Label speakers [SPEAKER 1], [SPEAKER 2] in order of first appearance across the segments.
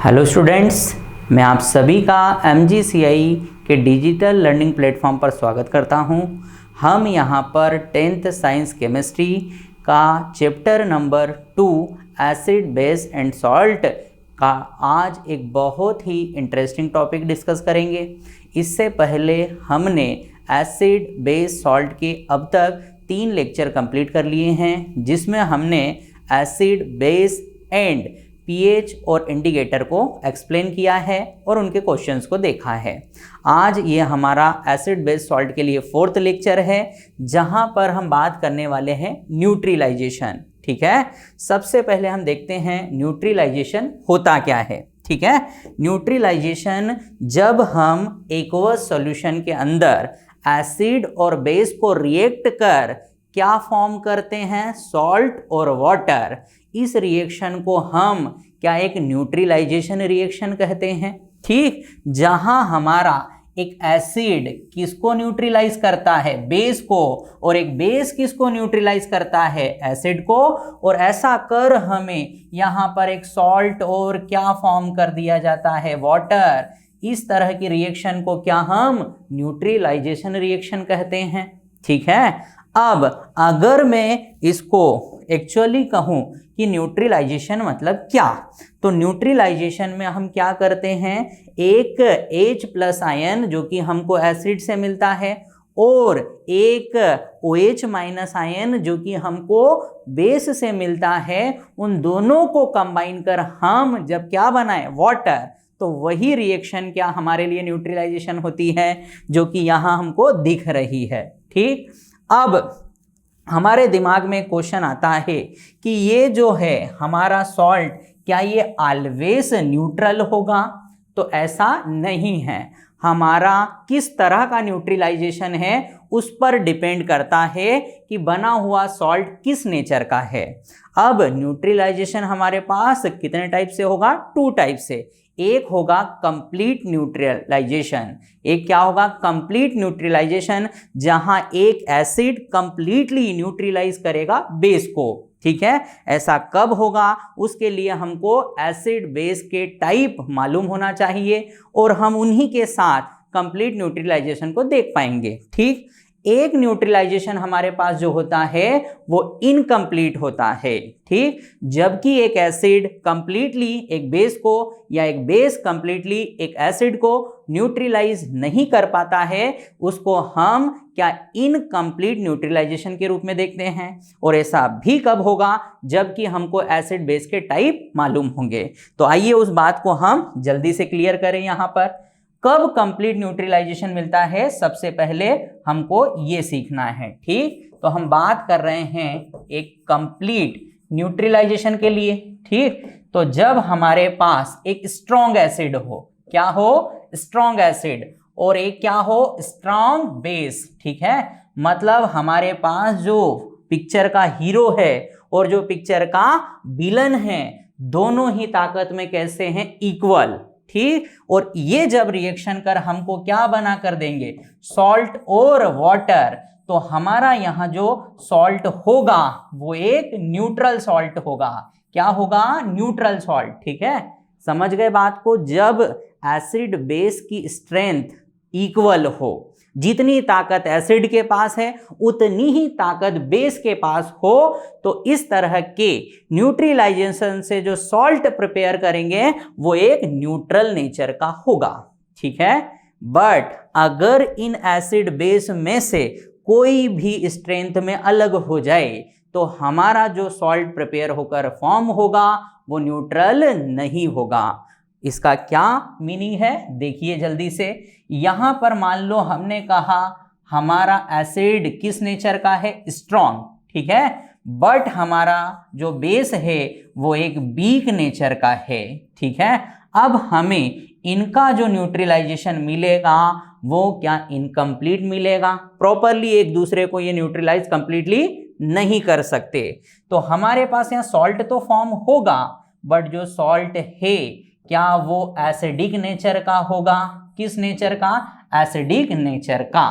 [SPEAKER 1] Hello students, मैं आप सभी का MGCI के डिजिटल लर्निंग प्लेटफॉर्म पर स्वागत करता हूं। हम यहां पर 10th साइंस केमिस्ट्री का chapter number 2 acid base and salt का आज एक बहुत ही इंटरेस्टिंग टॉपिक डिस्कस करेंगे। इससे पहले हमने एसिड बेस सॉल्ट के अब तक 3 लेक्चर कंप्लीट कर लिए हैं, जिसमें हमने एसिड बेस एंड पीएच और इंडिकेटर को एक्सप्लेन किया है और उनके क्वेश्चंस को देखा है। आज ये हमारा एसिड बेस सॉल्ट के लिए 4th लेक्चर है, जहां पर हम बात करने वाले हैं न्यूट्रलाइजेशन। ठीक है, सबसे पहले हम देखते हैं न्यूट्रलाइजेशन होता क्या है। ठीक है, न्यूट्रलाइजेशन जब हम एक्वस सॉल्यूशन के अंदर एसिड और बेस को रिएक्ट कर क्या फॉर्म करते हैं, सॉल्ट और वाटर। इस रिएक्शन को हम क्या एक न्यूट्रलाइजेशन रिएक्शन कहते हैं। ठीक, जहां हमारा एक एसिड किसको न्यूट्रलाइज करता है, बेस को, और एक बेस किसको न्यूट्रलाइज करता है, एसिड को, और ऐसा कर हमें यहां पर एक सॉल्ट और क्या फॉर्म कर दिया जाता है, वाटर। इस तरह की रिएक्शन को क्या हम न्यूट्रलाइजेशन रिएक्शन कहते हैं। ठीक है, अब अगर मैं इसको एक्चुअली कहूं कि न्यूट्रलाइजेशन मतलब क्या, तो न्यूट्रलाइजेशन में हम क्या करते हैं, एक H+ आयन जो कि हमको एसिड से मिलता है और एक OH- आयन जो कि हमको बेस से मिलता है, उन दोनों को कंबाइन कर हम जब क्या बनाए, वाटर, तो वही रिएक्शन क्या हमारे लिए न्यूट्रलाइजेशन होती है, जो कि यहाँ हमको दिख रही है। ठीक, अब हमारे दिमाग में क्वेश्चन आता है कि ये जो है हमारा सॉल्ट, क्या ये ऑलवेज न्यूट्रल होगा? तो ऐसा नहीं है। हमारा किस तरह का न्यूट्रलाइजेशन है उस पर डिपेंड करता है कि बना हुआ सॉल्ट किस नेचर का है। अब न्यूट्रलाइजेशन हमारे पास कितने टाइप से होगा, 2 टाइप से। एक होगा कंप्लीट न्यूट्रलाइजेशन। एक क्या होगा, कंप्लीट न्यूट्रलाइजेशन, जहां एक एसिड कंप्लीटली न्यूट्रलाइज करेगा बेस को। ठीक है, ऐसा कब होगा, उसके लिए हमको एसिड बेस के टाइप मालूम होना चाहिए और हम उन्हीं के साथ कंप्लीट न्यूट्रलाइजेशन को देख पाएंगे। ठीक, एक न्यूट्रलाइजेशन हमारे पास जो होता है वो इनकम्प्लीट होता है। ठीक, जबकि एक एसिड कंप्लीटली एक बेस को या एक बेस कंप्लीटली एक एसिड को न्यूट्रलाइज नहीं कर पाता है, उसको हम क्या इनकम्प्लीट न्यूट्रलाइजेशन के रूप में देखते हैं। और ऐसा भी कब होगा, जबकि हमको एसिड बेस के टाइप मालूम होंगे। तो आइए उस बात को हम जल्दी से क्लियर करें। यहाँ पर कब कंप्लीट न्यूट्रलाइजेशन मिलता है, सबसे पहले हमको ये सीखना है। ठीक, तो हम बात कर रहे हैं एक कंप्लीट न्यूट्रलाइजेशन के लिए। ठीक, तो जब हमारे पास एक स्ट्रॉन्ग एसिड हो, क्या हो, स्ट्रॉन्ग एसिड, और एक क्या हो, स्ट्रॉन्ग बेस। ठीक है, मतलब हमारे पास जो पिक्चर का हीरो है और जो पिक्चर का विलन है, दोनों ही ताकत में कैसे हैं, इक्वल। ठीक, और ये जब रिएक्शन कर हमको क्या बना कर देंगे, सॉल्ट और वाटर, तो हमारा यहाँ जो सॉल्ट होगा वो एक न्यूट्रल सॉल्ट होगा। क्या होगा, न्यूट्रल सॉल्ट। ठीक है, समझ गए बात को। जब एसिड बेस की स्ट्रेंथ इक्वल हो, जितनी ताकत एसिड के पास है उतनी ही ताकत बेस के पास हो, तो इस तरह के न्यूट्रलाइजेशन से जो सॉल्ट प्रिपेयर करेंगे वो एक न्यूट्रल नेचर का होगा। ठीक है, बट अगर इन एसिड बेस में से कोई भी स्ट्रेंथ में अलग हो जाए, तो हमारा जो सॉल्ट प्रिपेयर होकर फॉर्म होगा वो न्यूट्रल नहीं होगा। इसका क्या मीनिंग है, देखिए जल्दी से। यहां पर मान लो हमने कहा हमारा एसिड किस नेचर का है, स्ट्रॉन्ग। ठीक है, बट हमारा जो बेस है वो एक वीक नेचर का है। ठीक है, अब हमें इनका जो न्यूट्रलाइजेशन मिलेगा वो क्या इनकम्प्लीट मिलेगा, प्रॉपरली एक दूसरे को ये न्यूट्रलाइज कंप्लीटली नहीं कर सकते। तो हमारे पास यहाँ सॉल्ट तो फॉर्म होगा, बट जो सॉल्ट है क्या वो एसिडिक नेचर का होगा, किस नेचर का, एसिडिक नेचर का।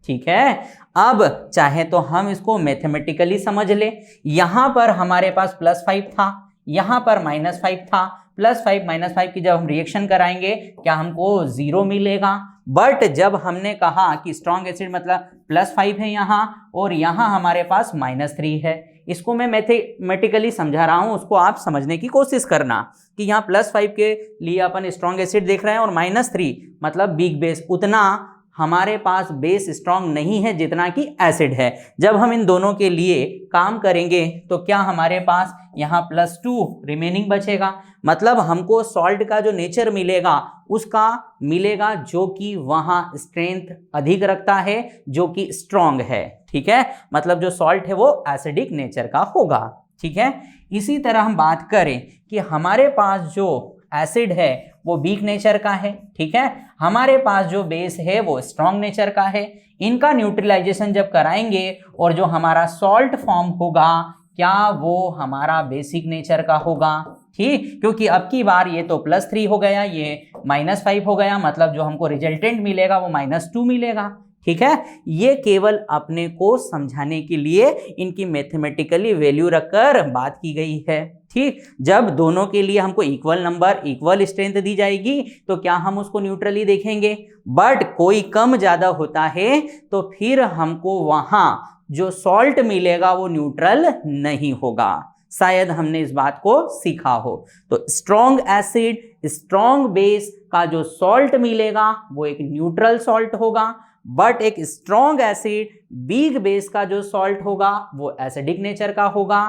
[SPEAKER 1] ठीक है, अब चाहे तो हम इसको मैथमेटिकली समझ ले। यहां पर हमारे पास +5 था, यहां पर -5 था, +5 -5 की जब हम रिएक्शन कराएंगे क्या हमको 0 मिलेगा। बट जब हमने कहा कि स्ट्रॉन्ग एसिड मतलब +5 है यहाँ और यहाँ हमारे पास -3 है, इसको मैं मैथमेटिकली समझा रहा हूँ, उसको आप समझने की कोशिश करना कि यहाँ +5 के लिए अपन स्ट्रॉन्ग एसिड देख रहे हैं और -3 मतलब वीक बेस, उतना हमारे पास बेस स्ट्रॉन्ग नहीं है जितना कि एसिड है। जब हम इन दोनों के लिए काम करेंगे तो क्या हमारे पास यहाँ +2 रिमेनिंग बचेगा, मतलब हमको सॉल्ट का जो नेचर मिलेगा उसका मिलेगा जो कि वहाँ स्ट्रेंथ अधिक रखता है, जो कि स्ट्रॉन्ग है। ठीक है, मतलब जो सॉल्ट है वो एसिडिक नेचर का होगा। ठीक है, इसी तरह हम बात करें कि हमारे पास जो एसिड है वो वीक नेचर का है। ठीक है, हमारे पास जो बेस है वो स्ट्रॉन्ग नेचर का है। इनका न्यूट्रलाइजेशन जब कराएंगे और जो हमारा सॉल्ट फॉर्म होगा क्या वो हमारा बेसिक नेचर का होगा। ठीक, क्योंकि अब की बार ये तो +3 हो गया, ये -5 हो गया, मतलब जो हमको रिजल्टेंट मिलेगा वो -2 मिलेगा। ठीक है, ये केवल अपने को समझाने के लिए इनकी मैथमेटिकली वैल्यू रखकर बात की गई है। ठीक, जब दोनों के लिए हमको इक्वल नंबर इक्वल स्ट्रेंथ दी जाएगी तो क्या हम उसको न्यूट्रली देखेंगे, बट कोई कम ज्यादा होता है तो फिर हमको वहां जो सॉल्ट मिलेगा वो न्यूट्रल नहीं होगा। शायद हमने इस बात को सीखा हो। तो स्ट्रॉन्ग एसिड स्ट्रॉन्ग बेस का जो सॉल्ट मिलेगा वो एक न्यूट्रल सॉल्ट होगा, बट एक स्ट्रॉन्ग एसिड वीक बेस का जो सॉल्ट होगा वो एसिडिक नेचर का होगा।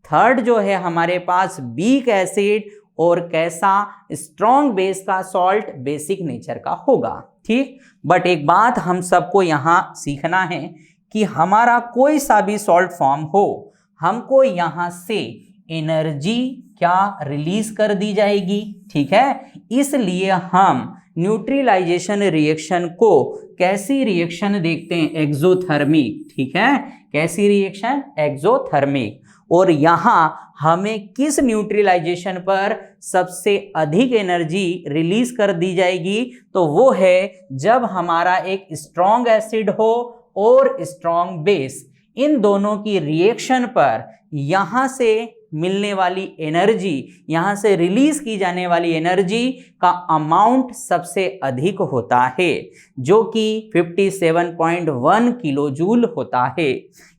[SPEAKER 1] थर्ड जो है हमारे पास वीक एसिड और कैसा स्ट्रॉन्ग बेस का सॉल्ट बेसिक नेचर का होगा। ठीक, बट एक बात हम सबको यहाँ सीखना है कि हमारा कोई सा भी सॉल्ट फॉर्म हो, हमको यहाँ से एनर्जी क्या रिलीज कर दी जाएगी। ठीक है, इसलिए हम न्यूट्रलाइजेशन रिएक्शन को कैसी रिएक्शन देखते हैं, एक्सोथर्मिक। ठीक है, कैसी रिएक्शन, एक्सोथर्मिक। और यहाँ हमें किस न्यूट्रलाइजेशन पर सबसे अधिक एनर्जी रिलीज कर दी जाएगी, तो वो है जब हमारा एक स्ट्रॉन्ग एसिड हो और स्ट्रॉन्ग बेस, इन दोनों की रिएक्शन पर यहाँ से मिलने वाली एनर्जी, यहाँ से रिलीज की जाने वाली एनर्जी का अमाउंट सबसे अधिक होता है, जो कि 57.1 किलो जूल होता है।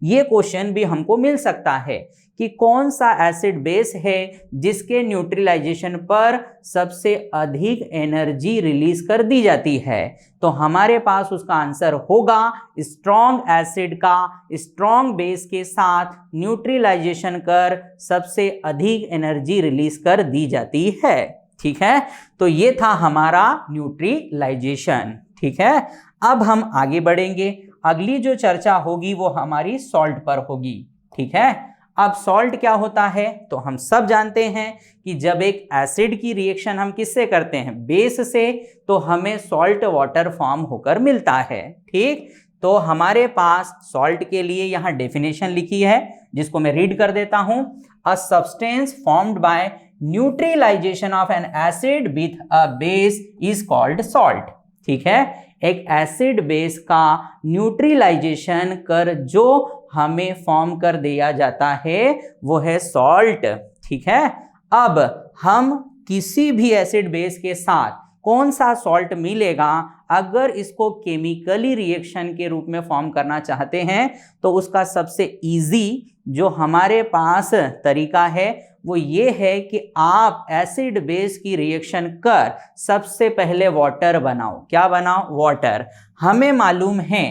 [SPEAKER 1] ये क्वेश्चन भी हमको मिल सकता है कि कौन सा एसिड बेस है जिसके न्यूट्रलाइजेशन पर सबसे अधिक एनर्जी रिलीज कर दी जाती है, तो हमारे पास उसका आंसर होगा स्ट्रॉन्ग एसिड का स्ट्रॉन्ग बेस के साथ न्यूट्रलाइजेशन कर सबसे अधिक एनर्जी रिलीज कर दी जाती है। ठीक है, तो ये था हमारा न्यूट्रलाइजेशन। ठीक है, अब हम आगे बढ़ेंगे, अगली जो चर्चा होगी वो हमारी सॉल्ट पर होगी। ठीक है, अब सॉल्ट क्या होता है, तो हम सब जानते हैं कि जब एक एसिड की रिएक्शन हम किससे करते हैं, बेस से, तो हमें सॉल्ट वाटर फॉर्म होकर मिलता है। ठीक, तो हमारे पास सॉल्ट के लिए यहाँ डेफिनेशन लिखी है जिसको मैं रीड कर देता हूं। A substance formed by neutralization of an acid with a base is called salt. ठीक है, एक एसिड बेस का न्यूट्रलाइजेशन कर जो हमें फॉर्म कर दिया जाता है वो है सॉल्ट। ठीक है, अब हम किसी भी एसिड बेस के साथ कौन सा सॉल्ट मिलेगा, अगर इसको केमिकली रिएक्शन के रूप में फॉर्म करना चाहते हैं तो उसका सबसे इजी जो हमारे पास तरीका है वो ये है कि आप एसिड बेस की रिएक्शन कर सबसे पहले वाटर बनाओ। क्या बनाओ, वाटर। हमें मालूम है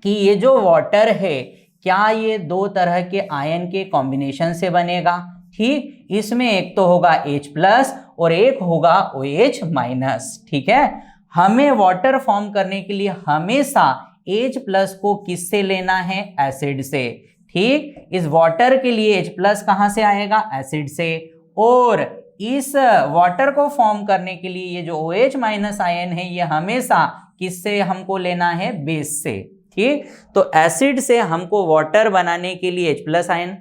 [SPEAKER 1] कि ये जो वाटर है क्या ये दो तरह के आयन के कॉम्बिनेशन से बनेगा। ठीक, इसमें एक तो होगा H+ और एक होगा OH-। ठीक है, हमें वाटर फॉर्म करने के लिए हमेशा H+ को किससे लेना है, एसिड से। ठीक, इस वाटर के लिए H+ कहाँ से आएगा, एसिड से, और इस वाटर को फॉर्म करने के लिए ये जो OH- आयन है ये हमेशा किससे हमको लेना है, बेस से। ठीक, तो एसिड से हमको वाटर बनाने के लिए H+ आयन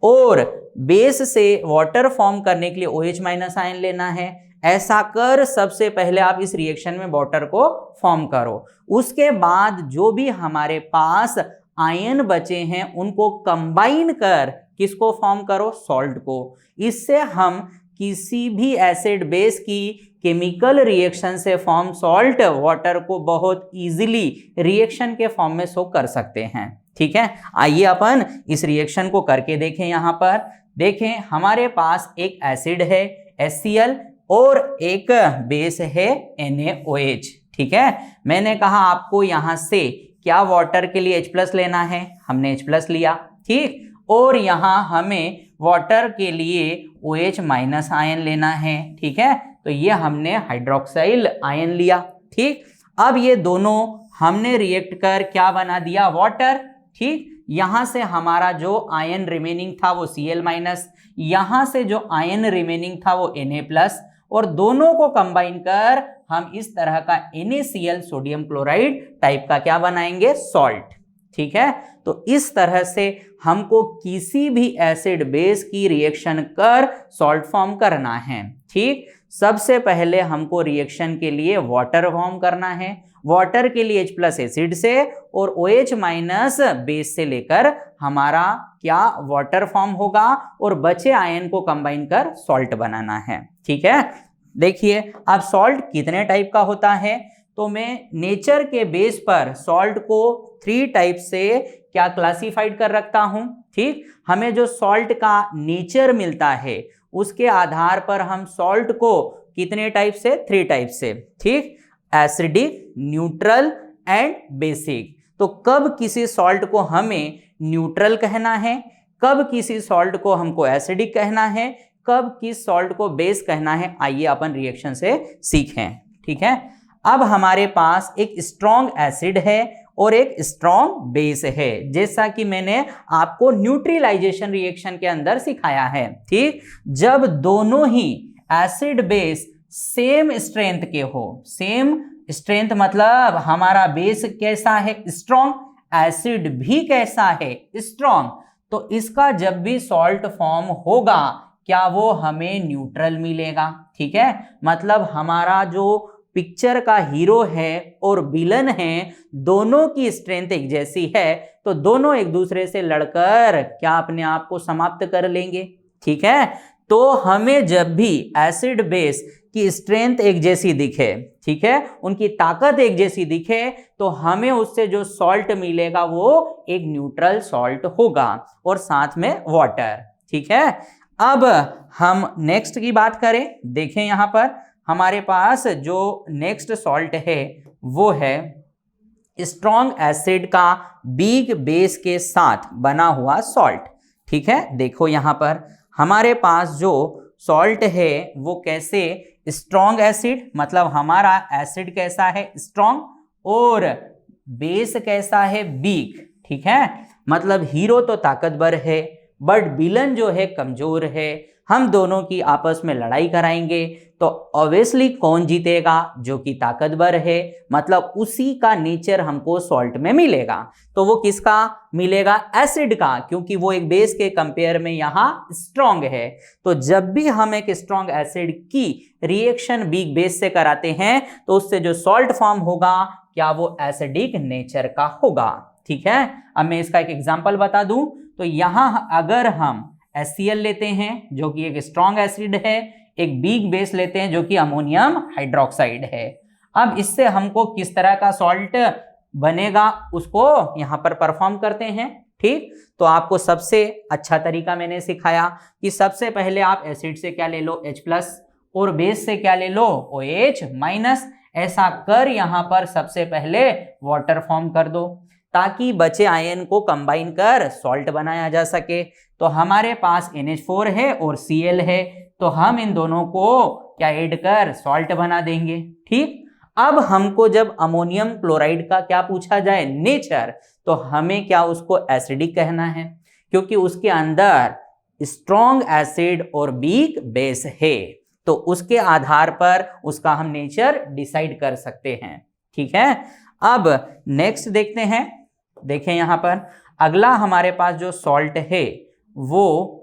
[SPEAKER 1] और बेस से वाटर फॉर्म करने के लिए OH- आयन लेना है। ऐसा कर सबसे पहले आप इस रिएक्शन में वाटर को फॉर्म करो, उसके बाद जो भी हमारे पास आयन बचे हैं उनको कंबाइन कर किसको फॉर्म करो, सॉल्ट को। इससे हम किसी भी एसिड बेस की केमिकल रिएक्शन से फॉर्म सॉल्ट वाटर को बहुत इजीली रिएक्शन के फॉर्म में शो कर सकते हैं। ठीक है, आइए अपन इस रिएक्शन को करके देखें। यहाँ पर देखें, हमारे पास एक एसिड है HCl और एक बेस है NaOH। ठीक है, मैंने कहा आपको यहाँ से क्या वाटर के लिए H+ लेना है, हमने H+ लिया। ठीक, और यहाँ हमें वाटर के लिए OH- आयन लेना है। ठीक है, तो ये हमने हाइड्रोक्साइल आयन लिया। ठीक, अब ये दोनों हमने रिएक्ट कर क्या बना दिया, वाटर। ठीक, यहां से हमारा जो आयन रिमेनिंग था वो Cl-, यहां से जो आयन रिमेनिंग था वो Na+, और दोनों को कंबाइन कर हम इस तरह का NaCl सोडियम क्लोराइड टाइप का क्या बनाएंगे, सॉल्ट। ठीक है, तो इस तरह से हमको किसी भी एसिड बेस की रिएक्शन कर सॉल्ट फॉर्म करना है। ठीक, सबसे पहले हमको रिएक्शन के लिए वाटर फॉर्म करना है। वाटर के लिए H+ एसिड से और OH- बेस से लेकर हमारा क्या वाटर फॉर्म होगा और बचे आयन को कंबाइन कर सॉल्ट बनाना है। ठीक है, देखिए अब सॉल्ट कितने टाइप का होता है, तो मैं नेचर के बेस पर सॉल्ट को 3 टाइप से क्या क्लासिफाइड कर रखता हूं। ठीक, हमें जो सॉल्ट का नेचर मिलता है उसके आधार पर हम सॉल्ट को कितने टाइप से, 3 टाइप से। ठीक, एसिडिक, न्यूट्रल एंड बेसिक। तो कब किसी सॉल्ट को हमें न्यूट्रल कहना है, कब किसी सॉल्ट को हमको एसिडिक कहना है, कब किस सॉल्ट को बेस कहना है, आइए अपन रिएक्शन से सीखें। ठीक है, अब हमारे पास एक स्ट्रॉन्ग एसिड है और एक स्ट्रॉन्ग बेस है, जैसा कि मैंने आपको न्यूट्रलाइजेशन रिएक्शन के अंदर सिखाया है। ठीक, जब दोनों ही एसिड बेस सेम स्ट्रेंथ के हो, सेम स्ट्रेंथ मतलब हमारा बेस कैसा है, स्ट्रॉन्ग, एसिड भी कैसा है, स्ट्रॉन्ग, तो इसका जब भी सॉल्ट फॉर्म होगा क्या वो हमें न्यूट्रल मिलेगा। ठीक है, मतलब हमारा जो पिक्चर का हीरो है और विलन है दोनों की स्ट्रेंथ एक जैसी है, तो दोनों एक दूसरे से लड़कर क्या अपने आप को समाप्त कर लेंगे। ठीक है, तो हमें जब भी एसिड बेस की स्ट्रेंथ एक जैसी दिखे, ठीक है, उनकी ताकत एक जैसी दिखे, तो हमें उससे जो सॉल्ट मिलेगा वो एक न्यूट्रल सॉल्ट होगा और साथ में वाटर। ठीक है, अब हम नेक्स्ट की बात करें। देखें यहां पर हमारे पास जो नेक्स्ट सॉल्ट है वो है स्ट्रॉन्ग एसिड का वीक बेस के साथ बना हुआ सॉल्ट। ठीक है, देखो यहां पर हमारे पास जो सॉल्ट है वो कैसे, स्ट्रॉन्ग एसिड मतलब हमारा एसिड कैसा है, स्ट्रॉन्ग, और बेस कैसा है, वीक। ठीक है, मतलब हीरो तो ताकतवर है बट विलन जो है कमजोर है। हम दोनों की आपस में लड़ाई कराएंगे तो ऑब्वियसली कौन जीतेगा, जो कि ताकतवर है, मतलब उसी का नेचर हमको सॉल्ट में मिलेगा। तो वो किसका मिलेगा, एसिड का, क्योंकि वो एक बेस के कंपेयर में यहाँ स्ट्रॉन्ग है। तो जब भी हम एक स्ट्रॉन्ग एसिड की रिएक्शन वीक बेस से कराते हैं तो उससे जो सॉल्ट फॉर्म होगा क्या वो एसिडिक नेचर का होगा। ठीक है, अब मैं इसका एक एग्जांपल बता दूं, तो यहां अगर हम HCl लेते हैं जो कि एक स्ट्रॉन्ग एसिड है, एक वीक बेस लेते हैं जो कि अमोनियम हाइड्रोक्साइड है। अब इससे हमको किस तरह का सॉल्ट बनेगा उसको यहां पर परफॉर्म करते हैं। ठीक, तो आपको सबसे अच्छा तरीका मैंने सिखाया कि सबसे पहले आप एसिड से क्या ले लो, H+ और बेस से क्या ले लो, OH-। ऐसा कर यहां पर सबसे पहले वाटर फॉर्म कर दो ताकि बचे आयन को कंबाइन कर सॉल्ट बनाया जा सके। तो हमारे पास NH4 है और Cl है, तो हम इन दोनों को क्या ऐड कर सॉल्ट बना देंगे। ठीक, अब हमको जब अमोनियम क्लोराइड का क्या पूछा जाए, नेचर, तो हमें क्या उसको एसिडिक कहना है क्योंकि उसके अंदर स्ट्रॉन्ग एसिड और वीक बेस है, तो उसके आधार पर उसका हम नेचर डिसाइड कर सकते हैं। ठीक है, अब नेक्स्ट देखते हैं। देखें यहां पर अगला हमारे पास जो सॉल्ट है वो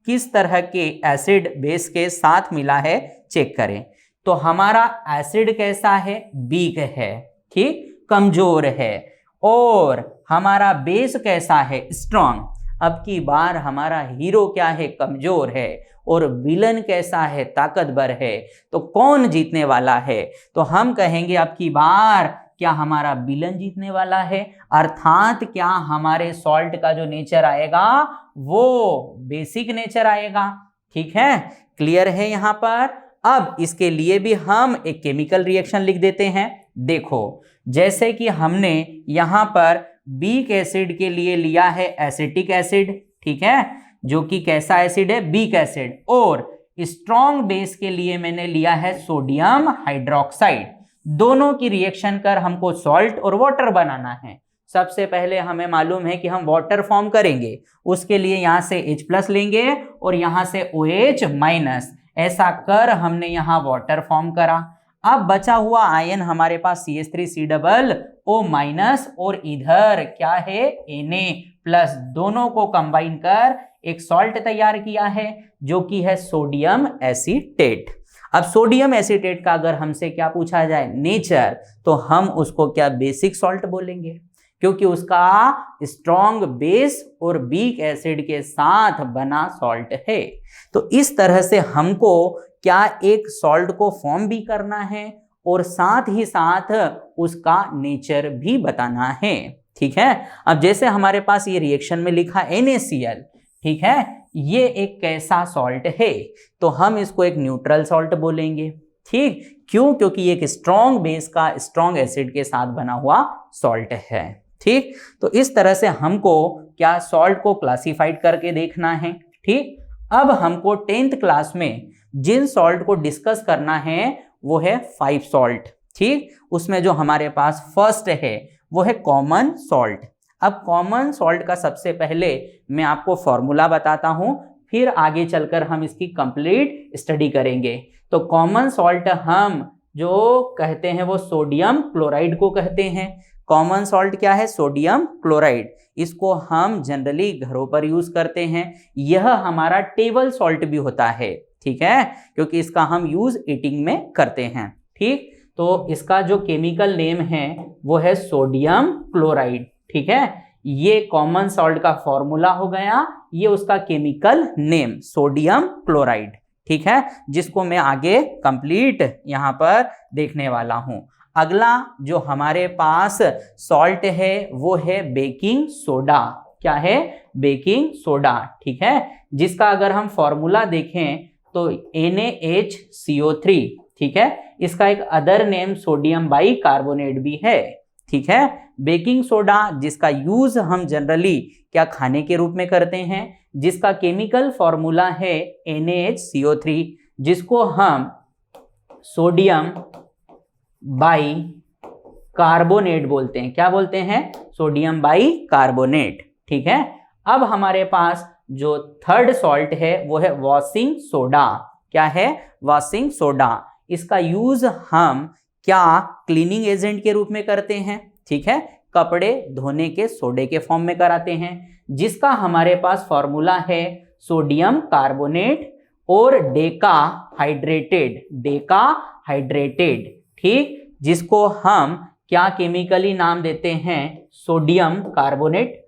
[SPEAKER 1] किस तरह के एसिड बेस के साथ मिला है चेक करें। तो हमारा एसिड कैसा है, वीक है, ठीक, कमजोर है, और हमारा बेस कैसा है, स्ट्रॉन्ग। अब की बार हमारा हीरो क्या है, कमजोर है, और विलन कैसा है, ताकतवर है। तो कौन जीतने वाला है? तो हम कहेंगे अब की बार क्या हमारा विलन जीतने वाला है, अर्थात क्या हमारे सॉल्ट का जो नेचर आएगा वो बेसिक नेचर आएगा। ठीक है, क्लियर है यहाँ पर। अब इसके लिए भी हम एक केमिकल रिएक्शन लिख देते हैं। देखो, जैसे कि हमने यहाँ पर बीक एसिड के लिए लिया है एसिटिक एसिड, ठीक है, जो कि कैसा एसिड है, बीक एसिड, और स्ट्रॉन्ग बेस के लिए मैंने लिया है सोडियम हाइड्रोक्साइड। दोनों की रिएक्शन कर हमको सॉल्ट और वाटर बनाना है। सबसे पहले हमें मालूम है कि हम वाटर फॉर्म करेंगे, उसके लिए यहां से H+ लेंगे और यहां से OH-। ऐसा कर हमने यहां वाटर फॉर्म करा। अब बचा हुआ आयन हमारे पास CH3COO- और इधर क्या है, Na+, दोनों को कंबाइन कर एक सॉल्ट तैयार किया है जो कि है सोडियम एसीटेट। अब सोडियम एसीटेट का अगर हमसे क्या पूछा जाए, नेचर, तो हम उसको क्या बेसिक सॉल्ट बोलेंगे, क्योंकि उसका स्ट्रॉन्ग बेस और बीक एसिड के साथ बना सॉल्ट है। तो इस तरह से हमको क्या एक सॉल्ट को फॉर्म भी करना है और साथ ही साथ उसका नेचर भी बताना है। ठीक है, अब जैसे हमारे पास ये रिएक्शन में लिखा NaCl, ठीक है, ये एक कैसा सॉल्ट है, तो हम इसको एक न्यूट्रल सॉल्ट बोलेंगे। ठीक, क्यों? क्योंकि ये एक स्ट्रॉन्ग बेस का स्ट्रॉन्ग एसिड के साथ बना हुआ सॉल्ट है। ठीक, तो इस तरह से हमको क्या सॉल्ट को क्लासिफाइड करके देखना है। ठीक, अब हमको 10th क्लास में जिन सॉल्ट को डिस्कस करना है वो है 5 सॉल्ट। ठीक, उसमें जो हमारे पास फर्स्ट है वो है कॉमन सॉल्ट। अब कॉमन सॉल्ट का सबसे पहले मैं आपको फॉर्मूला बताता हूं, फिर आगे चलकर हम इसकी कंप्लीट स्टडी करेंगे। तो कॉमन सॉल्ट हम जो कहते हैं वो सोडियम क्लोराइड को कहते हैं। कॉमन सॉल्ट क्या है, सोडियम क्लोराइड। इसको हम जनरली घरों पर यूज करते हैं। यह हमारा टेबल सॉल्ट भी होता है, ठीक है, क्योंकि इसका हम यूज ईटिंग में करते हैं। ठीक, तो इसका जो केमिकल नेम है वो है सोडियम क्लोराइड। ठीक है, ये कॉमन सॉल्ट का फॉर्मूला हो गया, ये उसका केमिकल नेम सोडियम क्लोराइड। ठीक है, जिसको मैं आगे कंप्लीट यहां पर देखने वाला हूं। अगला जो हमारे पास सॉल्ट है वो है बेकिंग सोडा। क्या है, बेकिंग सोडा। ठीक है, जिसका अगर हम फॉर्मूला देखें तो NaHCO3। ठीक है, इसका एक अदर नेम सोडियम बाइकार्बोनेट भी है। ठीक है, बेकिंग सोडा जिसका यूज हम जनरली क्या खाने के रूप में करते हैं, जिसका केमिकल फॉर्मूला है NaHCO3, जिसको हम सोडियम बाइकार्बोनेट बोलते हैं। क्या बोलते हैं, सोडियम बाइकार्बोनेट। ठीक है, अब हमारे पास जो थर्ड सॉल्ट है वो है वॉशिंग सोडा। क्या है, वॉशिंग सोडा। इसका यूज हम क्या क्लीनिंग एजेंट के रूप में करते हैं। ठीक है, कपड़े धोने के सोडे के फॉर्म में कराते हैं, जिसका हमारे पास फॉर्मूला है सोडियम कार्बोनेट और डेका हाइड्रेटेड। ठीक, जिसको हम क्या केमिकली नाम देते हैं, सोडियम कार्बोनेट।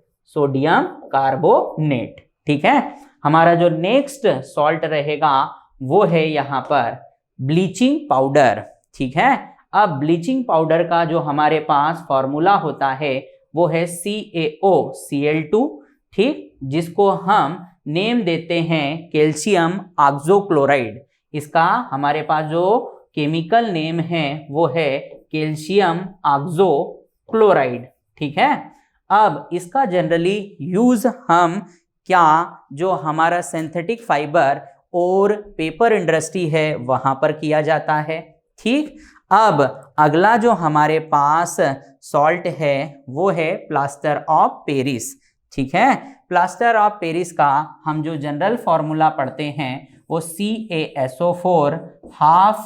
[SPEAKER 1] ठीक है, हमारा जो नेक्स्ट सॉल्ट रहेगा वो है यहाँ पर ब्लीचिंग पाउडर। ठीक है, अब ब्लीचिंग पाउडर का जो हमारे पास फॉर्मूला होता है वो है CaOCl2। ठीक, जिसको हम नेम देते हैं कैल्शियम ऑक्सोक्लोराइड। इसका हमारे पास जो केमिकल नेम है वो है कैल्शियम ऑक्सोक्लोराइड। ठीक है, अब इसका जनरली यूज हम क्या जो हमारा सिंथेटिक फाइबर और पेपर इंडस्ट्री है वहां पर किया जाता है। ठीक, अब अगला जो हमारे पास सॉल्ट है वो है प्लास्टर ऑफ पेरिस। ठीक है, प्लास्टर ऑफ पेरिस का हम जो जनरल फॉर्मूला पढ़ते हैं वो CaSO4 half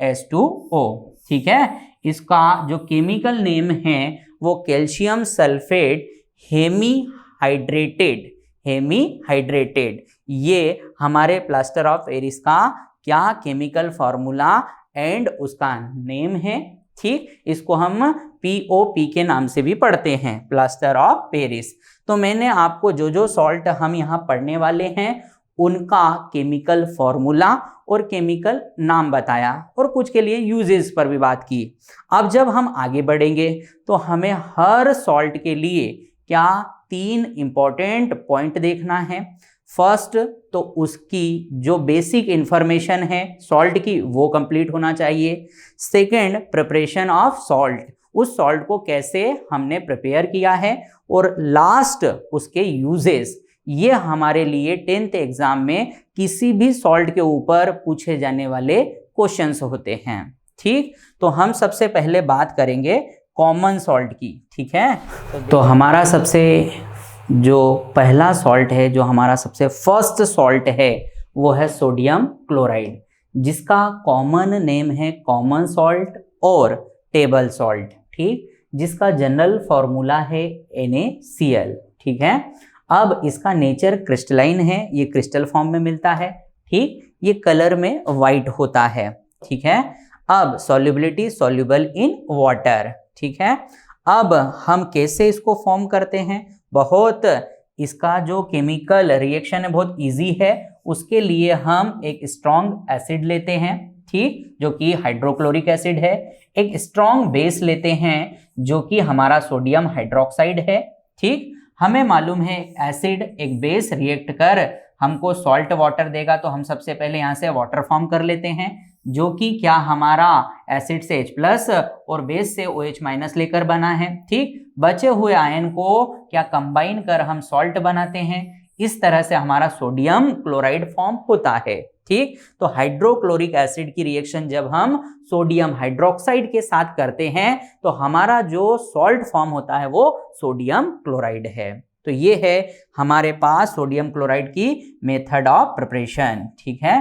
[SPEAKER 1] H2O। ठीक है, इसका जो केमिकल नेम है वो कैल्शियम सल्फेट हेमीहाइड्रेटेड। ये हमारे प्लास्टर ऑफ पेरिस का क्या केमिकल फॉर्मूला एंड उसका नेम है। ठीक, इसको हम POP के नाम से भी पढ़ते हैं, प्लास्टर ऑफ पेरिस। तो मैंने आपको जो जो सॉल्ट हम यहाँ पढ़ने वाले हैं उनका केमिकल फॉर्मूला और केमिकल नाम बताया और कुछ के लिए यूजेस पर भी बात की। अब जब हम आगे बढ़ेंगे तो हमें हर सॉल्ट के लिए क्या 3 इंपॉर्टेंट पॉइंट देखना है। फर्स्ट तो उसकी जो बेसिक इंफॉर्मेशन है सॉल्ट की वो कंप्लीट होना चाहिए। सेकंड, प्रिपरेशन ऑफ सॉल्ट, उस सॉल्ट को कैसे हमने प्रिपेयर किया है। और लास्ट उसके यूजेस, ये हमारे लिए 10th एग्जाम में किसी भी सॉल्ट के ऊपर पूछे जाने वाले क्वेश्चंस होते हैं। ठीक, तो हम सबसे पहले बात करेंगे कॉमन सॉल्ट की। ठीक है, तो हमारा सबसे जो पहला सॉल्ट है, जो हमारा सबसे फर्स्ट सॉल्ट है वो है सोडियम क्लोराइड, जिसका कॉमन नेम है कॉमन सॉल्ट और टेबल सॉल्ट। ठीक, जिसका जनरल फॉर्मूला है NaCl। ठीक है, अब इसका नेचर क्रिस्टलाइन है, ये क्रिस्टल फॉर्म में मिलता है। ठीक, ये कलर में वाइट होता है। ठीक है, अब सॉल्युबिलिटी सॉल्युबल इन वाटर। ठीक है, अब हम कैसे इसको फॉर्म करते हैं, बहुत इसका जो केमिकल रिएक्शन है बहुत इजी है। उसके लिए हम एक स्ट्रॉन्ग एसिड लेते हैं, ठीक, जो कि हाइड्रोक्लोरिक एसिड है। एक स्ट्रॉन्ग बेस लेते हैं जो कि हमारा सोडियम हाइड्रोक्साइड है। ठीक, हमें मालूम है एसिड एक बेस रिएक्ट कर हमको सॉल्ट वाटर देगा, तो हम सबसे पहले यहाँ से वाटर फॉर्म कर लेते हैं, जो कि क्या हमारा एसिड से H+ और बेस से OH- लेकर बना है। ठीक, बचे हुए आयन को क्या कंबाइन कर हम सॉल्ट बनाते हैं। इस तरह से हमारा सोडियम क्लोराइड फॉर्म होता है। ठीक, तो हाइड्रोक्लोरिक एसिड की रिएक्शन जब हम सोडियम हाइड्रोक्साइड के साथ करते हैं तो हमारा जो सॉल्ट फॉर्म होता है वो सोडियम क्लोराइड है। तो ये है हमारे पास सोडियम क्लोराइड की मेथड ऑफ प्रिपरेशन। ठीक है,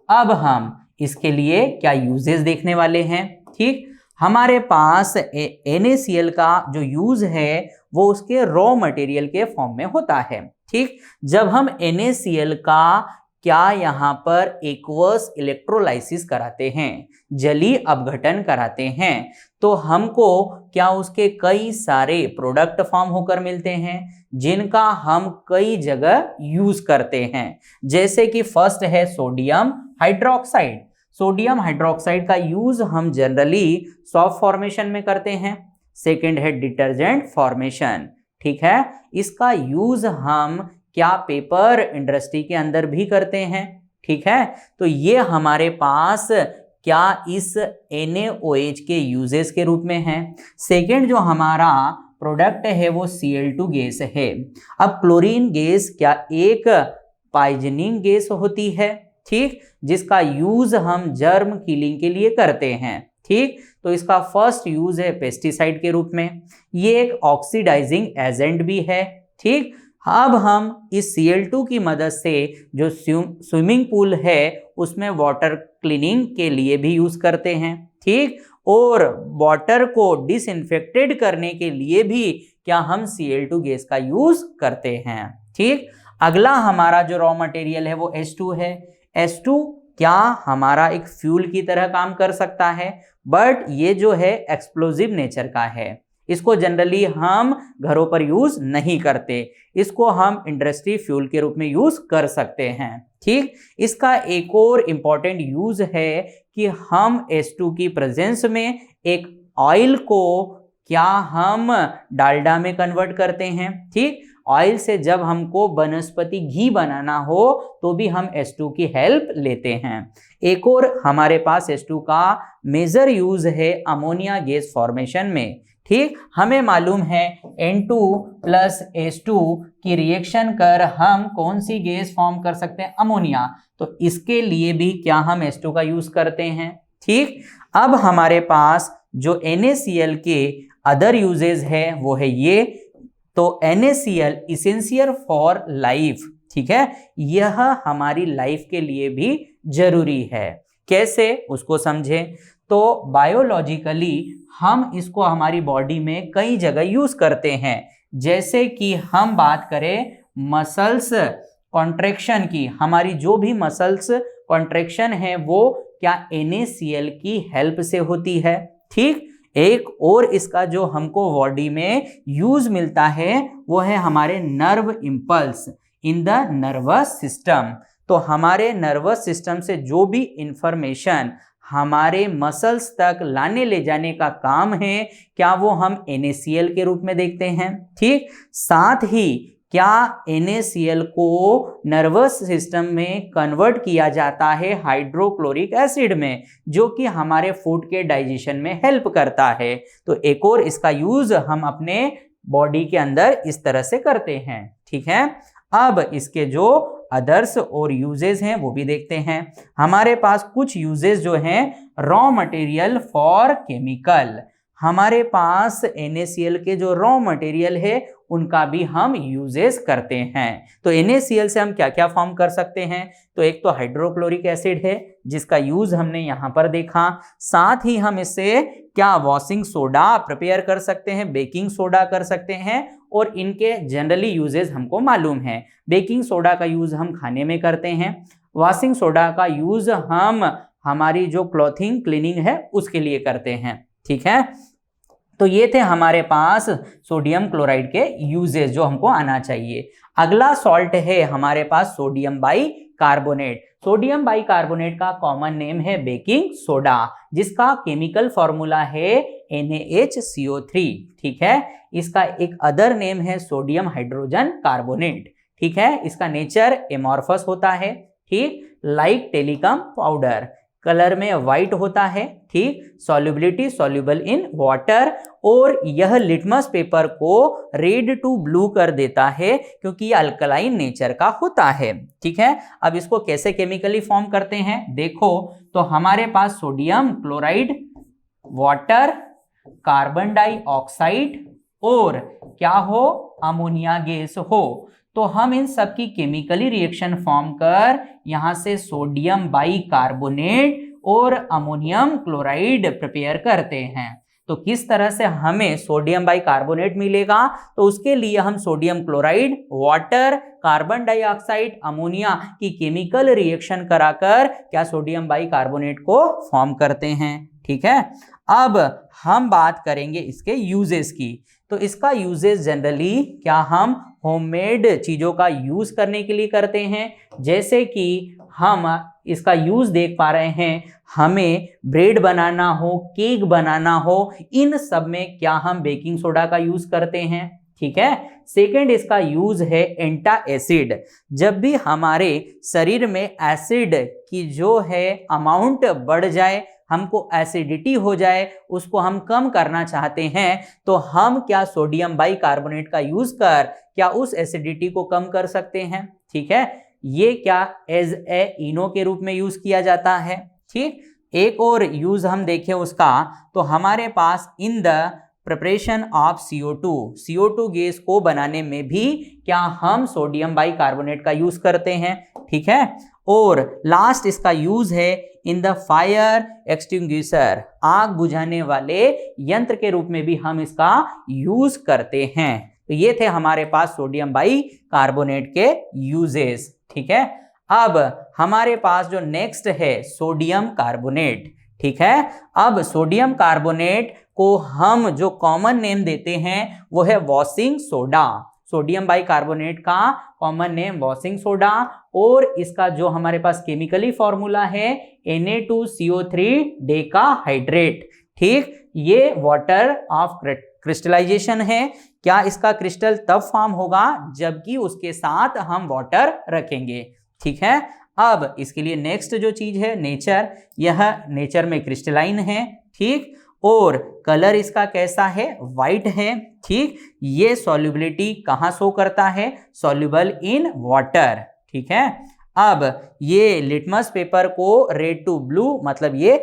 [SPEAKER 1] अब हम इसके लिए क्या यूजेस देखने वाले हैं। ठीक, हमारे पास NaCl का जो यूज है वो उसके रॉ मटेरियल के फॉर्म में होता है। ठीक, जब हम NaCl का क्या यहाँ पर एक्वस इलेक्ट्रोलाइसिस कराते हैं, जलीय अपघटन कराते हैं, तो हमको क्या उसके कई सारे प्रोडक्ट फॉर्म होकर मिलते हैं जिनका हम कई जगह यूज करते हैं। जैसे कि फर्स्ट है सोडियम हाइड्रोक्साइड। सोडियम हाइड्रोक्साइड का यूज हम जनरली सॉफ्ट फॉर्मेशन में करते हैं। सेकंड है डिटर्जेंट फॉर्मेशन। ठीक है, इसका यूज हम क्या पेपर इंडस्ट्री के अंदर भी करते हैं। ठीक है, तो ये हमारे पास क्या इस NaOH के यूजेस के रूप में है। सेकंड जो हमारा प्रोडक्ट है वो Cl2 गैस है। अब क्लोरीन गैस क्या एक पॉइजनिंग गैस होती है, ठीक, जिसका यूज हम जर्म किलिंग के लिए करते हैं। ठीक, तो इसका फर्स्ट यूज है पेस्टिसाइड के रूप में। ये एक ऑक्सीडाइजिंग एजेंट भी है। ठीक, अब हम इस Cl2 की मदद से जो स्विमिंग पूल है उसमें वाटर क्लीनिंग के लिए भी यूज करते हैं। ठीक, और वाटर को डिसइंफेक्टेड करने के लिए भी क्या हम Cl2 गैस का यूज करते हैं। ठीक, अगला हमारा जो रॉ मटेरियल है वो H2 है। H2 क्या हमारा एक फ्यूल की तरह काम कर सकता है, बट ये जो है एक्सप्लोजिव नेचर का है। इसको जनरली हम घरों पर यूज नहीं करते, इसको हम इंडस्ट्री फ्यूल के रूप में यूज कर सकते हैं। ठीक, इसका एक और इम्पॉर्टेंट यूज है कि हम H2 की प्रेजेंस में एक ऑयल को क्या हम डालडा में कन्वर्ट करते हैं। ठीक, ऑयल से जब हमको वनस्पति घी बनाना हो तो भी हम H2 की हेल्प लेते हैं। एक और हमारे पास H2 का मेजर यूज है अमोनिया गैस फॉर्मेशन में। ठीक, हमें मालूम है N2 + H2 की रिएक्शन कर हम कौन सी गैस फॉर्म कर सकते हैं, अमोनिया। तो इसके लिए भी क्या हम H2 का यूज करते हैं। ठीक, अब हमारे पास जो NaCl के अदर यूजेस है वो है ये। तो NaCl इसेंशियल फॉर लाइफ। ठीक है, यह हमारी लाइफ के लिए भी जरूरी है। कैसे, उसको समझें। तो बायोलॉजिकली हम इसको हमारी बॉडी में कई जगह यूज करते हैं। जैसे कि हम बात करें मसल्स कॉन्ट्रैक्शन की, हमारी जो भी मसल्स कॉन्ट्रैक्शन है वो क्या NaCl की हेल्प से होती है। ठीक, एक और इसका जो हमको बॉडी में यूज मिलता है वो है हमारे nerve impulse in the nervous system. तो हमारे नर्वस सिस्टम से जो भी इंफॉर्मेशन हमारे मसल्स तक लाने ले जाने का काम है, क्या वो हम NaCl के रूप में देखते हैं। ठीक, साथ ही क्या NaCl को नर्वस सिस्टम में कन्वर्ट किया जाता है हाइड्रोक्लोरिक एसिड में, जो कि हमारे फूड के डाइजेशन में हेल्प करता है। तो एक और इसका यूज हम अपने बॉडी के अंदर इस तरह से करते हैं। ठीक है, अब इसके जो अदर्स और यूजेस हैं वो भी देखते हैं। हमारे पास कुछ यूजेस जो हैं रॉ मटेरियल फॉर केमिकल, हमारे पास NaCl के जो रॉ मटेरियल है उनका भी हम यूजेस करते हैं। तो NaCl से हम क्या क्या फॉर्म कर सकते हैं, तो एक तो हाइड्रोक्लोरिक एसिड है जिसका यूज हमने यहाँ पर देखा। साथ ही हम इससे क्या वॉशिंग सोडा प्रिपेयर कर सकते हैं, बेकिंग सोडा कर सकते हैं, और इनके जनरली यूजेस हमको मालूम है। बेकिंग सोडा का यूज हम खाने में करते हैं, वॉशिंग सोडा का यूज हम हमारी जो क्लॉथिंग क्लीनिंग है उसके लिए करते हैं। ठीक है, तो ये थे हमारे पास सोडियम क्लोराइड के यूजेस जो हमको आना चाहिए। अगला सॉल्ट है हमारे पास सोडियम बाइकार्बोनेट। सोडियम बाइकार्बोनेट का कॉमन नेम है बेकिंग सोडा, जिसका केमिकल फॉर्मूला है NaHCO3। ठीक है, इसका एक अदर नेम है सोडियम हाइड्रोजन कार्बोनेट। ठीक है, इसका नेचर एमॉर्फस होता है। ठीक, लाइक टेलिकम पाउडर, कलर में व्हाइट होता है। ठीक, सॉल्युबिलिटी सॉल्युबल इन वाटर, और यह लिटमस पेपर को रेड टू ब्लू कर देता है क्योंकि यह अल्कलाइन नेचर का होता है। ठीक है, अब इसको कैसे केमिकली फॉर्म करते हैं देखो, तो हमारे पास sodium chloride, water, carbon dioxide और क्या हो, अमोनिया गैस हो। तो हम इन सब की केमिकली रिएक्शन फॉर्म कर यहां से सोडियम बाइकार्बोनेट और अमोनियम क्लोराइड प्रिपेयर करते हैं। तो किस तरह से हमें सोडियम बाइकार्बोनेट मिलेगा, तो उसके लिए हम sodium chloride, water, carbon dioxide, ammonia की केमिकल रिएक्शन कराकर क्या सोडियम बाइकार्बोनेट को फॉर्म करते हैं। ठीक है, अब हम बात करेंगे इसके यूजेस की। तो इसका यूजेस जनरली क्या हम होममेड चीज़ों का यूज़ करने के लिए करते हैं, जैसे कि हम इसका यूज़ देख पा रहे हैं, हमें ब्रेड बनाना हो, केक बनाना हो, इन सब में क्या हम बेकिंग सोडा का यूज़ करते हैं। ठीक है, सेकेंड इसका यूज है एंटा एसिड। जब भी हमारे शरीर में एसिड की जो है अमाउंट बढ़ जाए, हमको एसिडिटी हो जाए, उसको हम कम करना चाहते हैं, तो हम क्या सोडियम बाइकार्बोनेट का यूज कर क्या उस एसिडिटी को कम कर सकते हैं। ठीक है, ये क्या एज ए इनो के रूप में यूज किया जाता है। ठीक, एक और यूज हम देखें उसका, तो हमारे पास in the preparation of CO2 gas को बनाने में भी क्या हम सोडियम बाइकार्बोनेट का यूज करते हैं। ठीक है, और लास्ट इसका यूज है इन द फायर एक्सटिंग्विशर, आग बुझाने वाले यंत्र के रूप में भी हम इसका यूज करते हैं। तो ये थे हमारे पास सोडियम बाइकार्बोनेट के यूजेस। ठीक है, अब हमारे पास जो नेक्स्ट है सोडियम कार्बोनेट। ठीक है, अब सोडियम कार्बोनेट को हम जो कॉमन नेम देते हैं वो है वॉशिंग सोडा। सोडियम बाइकार्बोनेट का कॉमन नेम वॉशिंग सोडा, और इसका जो हमारे पास केमिकली फॉर्मूला है Na2CO3 डेकाहाइड्रेट। ठीक, ये वाटर ऑफ क्रिस्टलाइजेशन है। क्या इसका क्रिस्टल तब फॉर्म होगा जबकि उसके साथ हम वाटर रखेंगे। ठीक है, अब इसके लिए नेक्स्ट जो चीज है नेचर, यह नेचर में क्रिस्टलाइन है। ठीक, और कलर इसका कैसा है, वाइट है। ठीक, ये सॉल्युबिलिटी कहाँ शो करता है, सॉल्युबल इन वाटर। ठीक है, अब ये लिटमस पेपर को रेड टू ब्लू, मतलब ये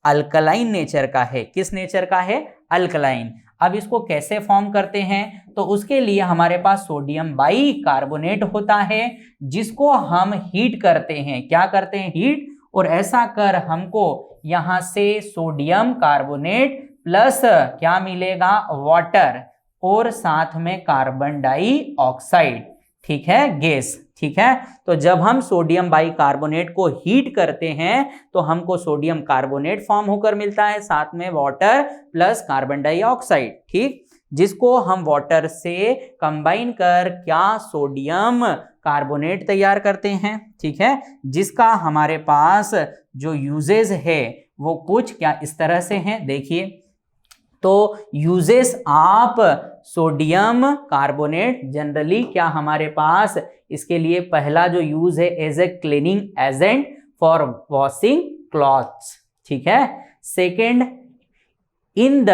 [SPEAKER 1] अल्कलाइन नेचर का है। किस नेचर का है, अल्कलाइन। अब इसको कैसे फॉर्म करते हैं, तो उसके लिए हमारे पास सोडियम बाइकार्बोनेट होता है, जिसको हम हीट करते हैं। क्या करते हैं, हीट, और ऐसा कर हमको यहां से सोडियम कार्बोनेट प्लस क्या मिलेगा, वाटर, और साथ में कार्बन डाइऑक्साइड। ठीक है, गैस। ठीक है, तो जब हम सोडियम बाइकार्बोनेट को हीट करते हैं तो हमको सोडियम कार्बोनेट फॉर्म होकर मिलता है, साथ में वाटर प्लस कार्बन डाइऑक्साइड। ठीक, जिसको हम वाटर से कंबाइन कर क्या सोडियम कार्बोनेट तैयार करते हैं। ठीक है, जिसका हमारे पास जो यूजेस है वो कुछ क्या इस तरह से हैं, देखिए। तो uses of sodium carbonate generally क्या हमारे पास, इसके लिए पहला जो यूज है as a cleaning agent for washing clothes. ठीक है, second, in the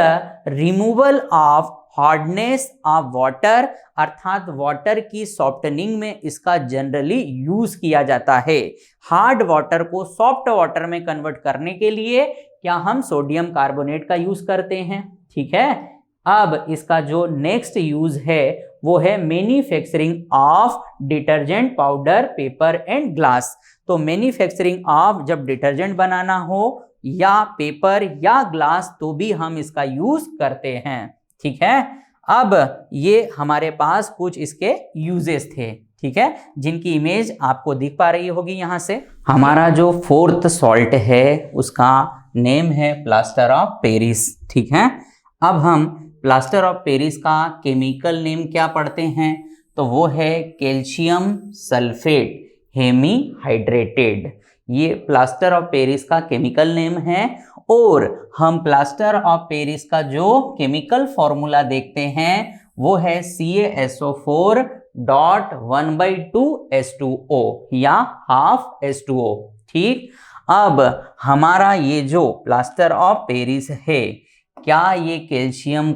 [SPEAKER 1] removal of hardness of water, अर्थात वाटर की सॉफ्टनिंग में इसका जनरली यूज किया जाता है। हार्ड वाटर को सॉफ्ट वाटर में कन्वर्ट करने के लिए क्या हम सोडियम कार्बोनेट का यूज करते हैं। ठीक है, अब इसका जो नेक्स्ट यूज है वो है manufacturing of detergent, powder, paper and glass. तो मैन्युफैक्चरिंग ऑफ जब डिटर्जेंट बनाना हो या पेपर या ग्लास तो भी हम इसका यूज करते हैं। ठीक है, अब ये हमारे पास कुछ इसके यूजेस थे। ठीक है, जिनकी इमेज आपको दिख पा रही होगी यहां से। हमारा जो फोर्थ सॉल्ट है उसका नेम है प्लास्टर ऑफ पेरिस। ठीक है, अब हम प्लास्टर ऑफ पेरिस का केमिकल नेम क्या पढ़ते हैं, तो वो है कैल्शियम सल्फेट हेमीहाइड्रेटेड। ये प्लास्टर ऑफ पेरिस का केमिकल नेम है। और हम प्लास्टर ऑफ पेरिस का जो केमिकल फॉर्मूला देखते हैं वो है CaSO4.1/2H2O या हाफ H2O। ठीक, अब हमारा ये जो प्लास्टर ऑफ पेरिस है क्या ये कैल्शियम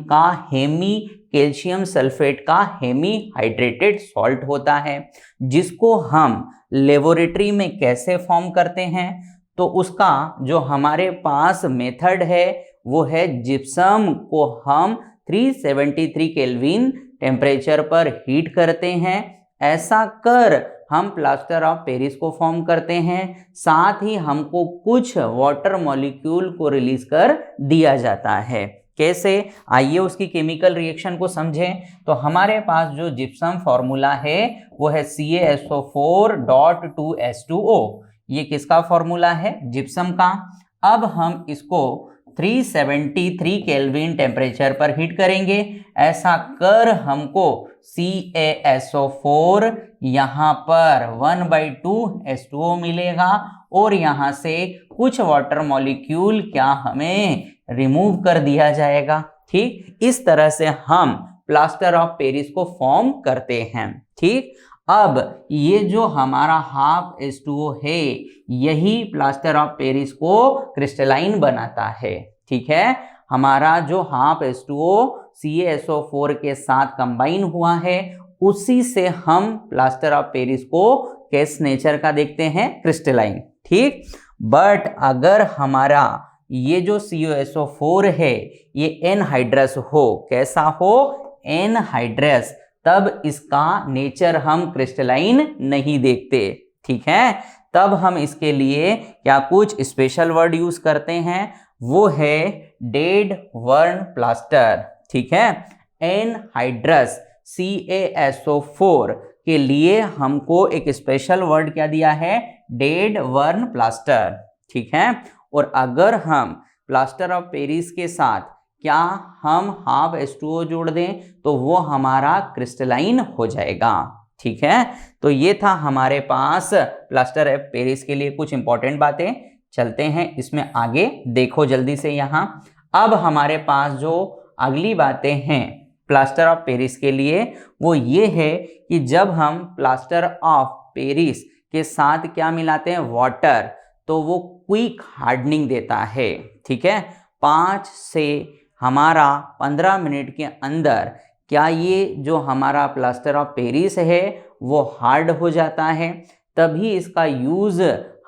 [SPEAKER 1] सल्फेट का हेमीहाइड्रेटेड सॉल्ट होता है, जिसको हम लेबोरेटरी में कैसे फॉर्म करते हैं, तो उसका जो हमारे पास मेथड है वो है जिप्सम को हम 373 केल्विन टेम्परेचर पर हीट करते हैं। ऐसा कर हम प्लास्टर ऑफ पेरिस को फॉर्म करते हैं, साथ ही हमको कुछ वाटर मॉलिक्यूल को रिलीज कर दिया जाता है। कैसे, आइए उसकी केमिकल रिएक्शन को समझें। तो हमारे पास जो जिप्सम फॉर्मूला है वो है CaSO4.2H2O। ये किसका फॉर्मूला है, जिप्सम का। अब हम इसको 373 केल्विन टेम्परेचर पर हीट करेंगे। ऐसा कर हमको CaSO4 यहाँ पर 1/2H2O मिलेगा और यहाँ से कुछ वाटर मॉलिक्यूल क्या हमें रिमूव कर दिया जाएगा। ठीक, इस तरह से हम प्लास्टर ऑफ पेरिस को फॉर्म करते हैं। ठीक, अब ये जो हमारा हाफ H2O है यही प्लास्टर ऑफ पेरिस को क्रिस्टलाइन बनाता है। ठीक है, हमारा जो हाफ H2O CaSO4 के साथ कंबाइन हुआ है उसी से हम प्लास्टर ऑफ पेरिस को किस नेचर का देखते हैं, क्रिस्टलाइन। ठीक, बट अगर हमारा ये जो CaSO4 है ये एनहाइड्रस हो, कैसा हो, एनहाइड्रस, तब इसका नेचर हम क्रिस्टलाइन नहीं देखते। ठीक है, तब हम इसके लिए क्या कुछ स्पेशल वर्ड यूज करते हैं, वो है डेड वर्न प्लास्टर। ठीक है, एनहाइड्रस CaSO4 के लिए हमको एक स्पेशल वर्ड क्या दिया है, डेड वर्न प्लास्टर। ठीक है, और अगर हम प्लास्टर ऑफ पेरिस के साथ क्या हम हाफ H2O जोड़ दें तो वो हमारा क्रिस्टलाइन हो जाएगा। ठीक है, तो ये था हमारे पास प्लास्टर ऑफ पेरिस के लिए कुछ इंपॉर्टेंट बातें। चलते हैं इसमें आगे, देखो जल्दी से यहाँ। अब हमारे पास जो अगली बातें हैं प्लास्टर ऑफ पेरिस के लिए वो ये है कि जब हम प्लास्टर ऑफ पेरिस के साथ क्या मिलाते हैं, वाटर, तो वो क्विक हार्डनिंग देता है। ठीक है, 5 से हमारा 15 मिनट के अंदर क्या ये जो हमारा प्लास्टर ऑफ पेरिस है वो हार्ड हो जाता है। तभी इसका यूज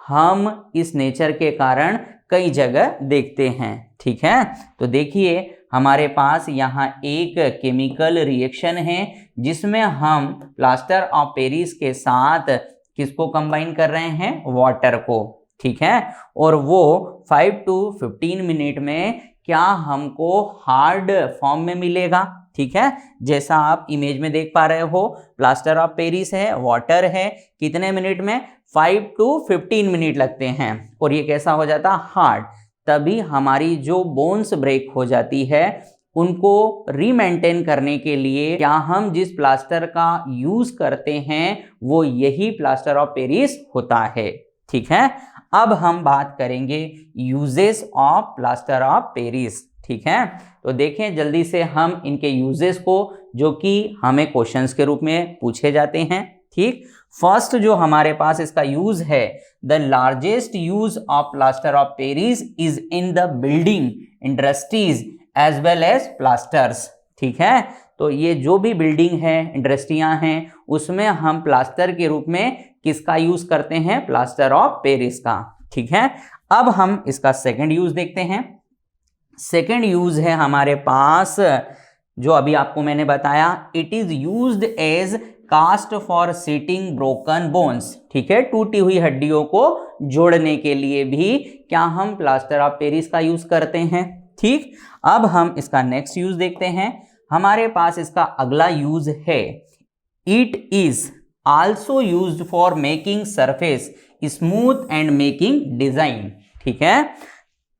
[SPEAKER 1] हम इस नेचर के कारण कई जगह देखते हैं। ठीक है, तो देखिए हमारे पास यहाँ एक केमिकल रिएक्शन है जिसमें हम प्लास्टर ऑफ पेरिस के साथ किसको कंबाइन कर रहे हैं, वाटर को। ठीक है, और वो 5 to 15 मिनट में क्या हमको हार्ड फॉर्म में मिलेगा। ठीक है, जैसा आप इमेज में देख पा रहे हो, प्लास्टर ऑफ पेरिस है, वाटर है, कितने मिनट में 5 to 15 मिनट लगते हैं और ये कैसा हो जाता है, हार्ड। तभी हमारी जो बोन्स ब्रेक हो जाती है उनको रीमेंटेन करने के लिए क्या हम जिस प्लास्टर का यूज करते हैं वो यही प्लास्टर ऑफ पेरिस होता है। ठीक है, अब हम बात करेंगे uses of plaster of Paris. ठीक है, तो देखें जल्दी से हम इनके यूजेस को, जो कि हमें क्वेश्चंस के रूप में पूछे जाते हैं। ठीक, फर्स्ट जो हमारे पास इसका यूज है, the largest use of plaster of Paris is in the building industries as well as plasters. ठीक है, तो ये जो भी बिल्डिंग है, इंडस्ट्रियां हैं, उसमें हम प्लास्टर के रूप में किसका यूज करते हैं, प्लास्टर ऑफ पेरिस का। ठीक है, अब हम इसका सेकंड यूज देखते हैं। सेकंड यूज है हमारे पास, जो अभी आपको मैंने बताया, it is used as cast for setting broken bones. ठीक है, टूटी हुई हड्डियों को जोड़ने के लिए भी क्या हम प्लास्टर ऑफ पेरिस का यूज करते हैं। ठीक, अब हम इसका नेक्स्ट यूज देखते हैं। हमारे पास इसका अगला यूज है, it is also used for making surface smooth and making design. ठीक है,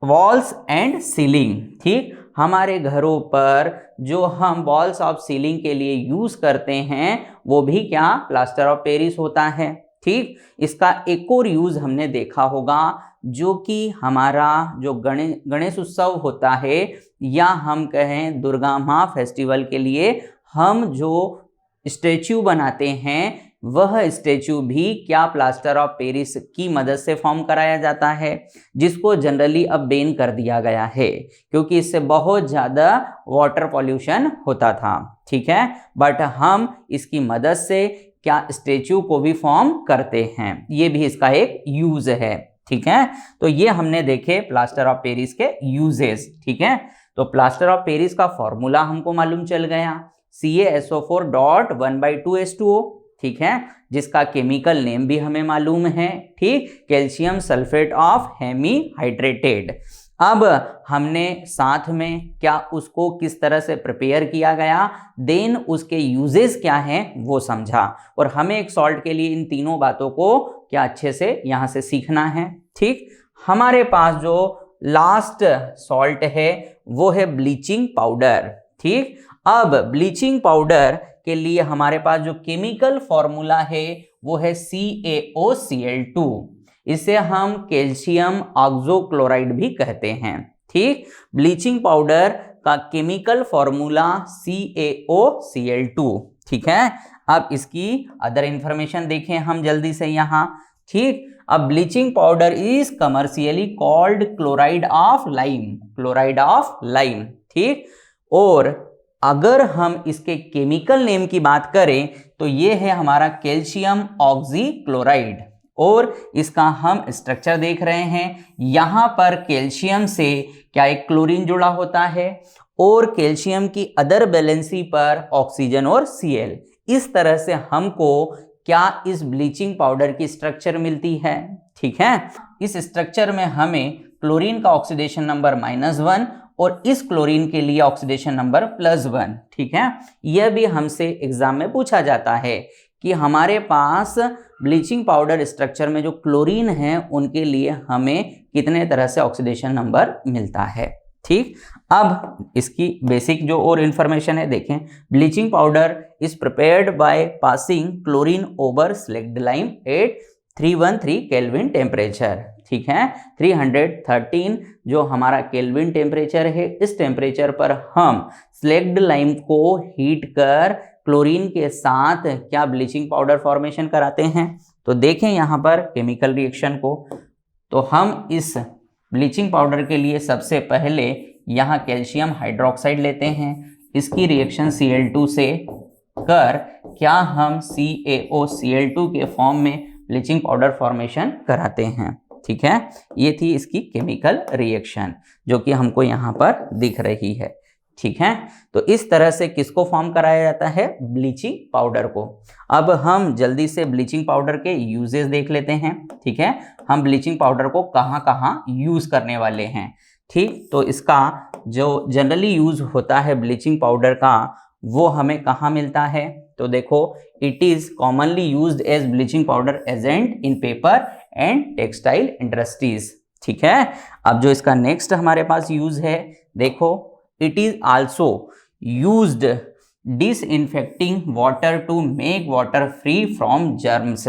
[SPEAKER 1] वॉल्स एंड सीलिंग। ठीक, हमारे घरों पर जो हम वॉल्स ऑफ सीलिंग के लिए यूज करते हैं वो भी क्या, प्लास्टर ऑफ पेरिस होता है। ठीक, इसका एक और यूज हमने देखा होगा, जो कि हमारा जो गणेश उत्सव होता है, या हम कहें दुर्गा माँ फेस्टिवल के लिए हम जो स्टैचू बनाते हैं, वह स्टैचू भी क्या, प्लास्टर ऑफ पेरिस की मदद से फॉर्म कराया जाता है, जिसको जनरली अब बैन कर दिया गया है क्योंकि इससे बहुत ज़्यादा वाटर पॉल्यूशन होता था। ठीक है, बट हम इसकी मदद से क्या स्टैचू को भी फॉर्म करते हैं, ये भी इसका एक यूज है। ठीक है, तो ये हमने देखे प्लास्टर ऑफ पेरिस के यूजेस। ठीक है, तो प्लास्टर ऑफ पेरिस का फॉर्मूला हमको मालूम चल गया, CaSO4.1/2H2O। ठीक है, जिसका केमिकल नेम भी हमें मालूम है। ठीक, कैल्शियम सल्फेट ऑफ हेमीहाइड्रेटेड। अब हमने साथ में क्या उसको किस तरह से प्रिपेयर किया गया, देन उसके यूजेस क्या हैं वो समझा, और हमें एक सॉल्ट के लिए इन तीनों बातों को क्या अच्छे से यहाँ से सीखना है। ठीक, हमारे पास जो लास्ट सॉल्ट है वो है ब्लीचिंग पाउडर। ठीक, अब ब्लीचिंग पाउडर के लिए हमारे पास जो केमिकल फॉर्मूला है वो है CaOCl2। इसे हम कैल्शियम ऑक्सोक्लोराइड भी कहते हैं। ठीक, ब्लीचिंग पाउडर का केमिकल फॉर्मूला CaOCl2। ठीक है, अब इसकी अदर इंफॉर्मेशन देखें हम जल्दी से यहाँ। ठीक, अब bleaching powder is commercially called chloride of lime, chloride of lime. ठीक, और अगर हम इसके केमिकल नेम की बात करें तो ये है हमारा कैल्शियम ऑक्सीक्लोराइड, और इसका हम स्ट्रक्चर देख रहे हैं। यहाँ पर कैल्शियम से क्या एक क्लोरीन जुड़ा होता है, और कैल्शियम की अदर वैलेंसी पर ऑक्सीजन और Cl। इस तरह से हमको क्या इस ब्लीचिंग पाउडर की स्ट्रक्चर मिलती है। ठीक है, इस स्ट्रक्चर में हमें क्लोरीन का ऑक्सीडेशन नंबर -1 और इस क्लोरीन के लिए ऑक्सीडेशन नंबर +1। ठीक है, यह भी हमसे एग्जाम में पूछा जाता है कि हमारे पास ब्लीचिंग पाउडर स्ट्रक्चर में जो क्लोरीन है उनके लिए हमें कितने तरह से ऑक्सीडेशन नंबर मिलता है। ठीक, अब इसकी बेसिक जो और इन्फॉर्मेशन है देखें। Bleaching powder is prepared by passing chlorine over slaked lime at 313 kelvin temperature. ठीक है, 313 जो हमारा केल्विन टेम्परेचर है, इस टेम्परेचर पर हम स्लेक्ड लाइम को हीट कर क्लोरीन के साथ क्या ब्लीचिंग पाउडर फॉर्मेशन कराते हैं। तो देखें यहाँ पर केमिकल रिएक्शन को, तो हम इस ब्लीचिंग पाउडर के लिए सबसे पहले यहाँ कैल्शियम हाइड्रोक्साइड लेते हैं, इसकी रिएक्शन Cl2 से कर क्या हम CaOCl2 के फॉर्म में ब्लीचिंग पाउडर फॉर्मेशन कराते हैं। ठीक है, ये थी इसकी केमिकल रिएक्शन जो कि हमको यहाँ पर दिख रही है। ठीक है, तो इस तरह से किसको फॉर्म कराया जाता है, ब्लीचिंग पाउडर को। अब हम जल्दी से ब्लीचिंग पाउडर के यूजेस देख लेते हैं। ठीक है, हम ब्लीचिंग पाउडर को कहाँ कहाँ यूज करने वाले हैं। ठीक, तो इसका जो जनरली यूज होता है ब्लीचिंग पाउडर का, वो हमें कहाँ मिलता है? तो देखो, it is commonly used as bleaching powder agent in paper and textile industries. ठीक है, अब जो इसका नेक्स्ट हमारे पास यूज है, देखो, it is also used disinfecting water to make water free from germs.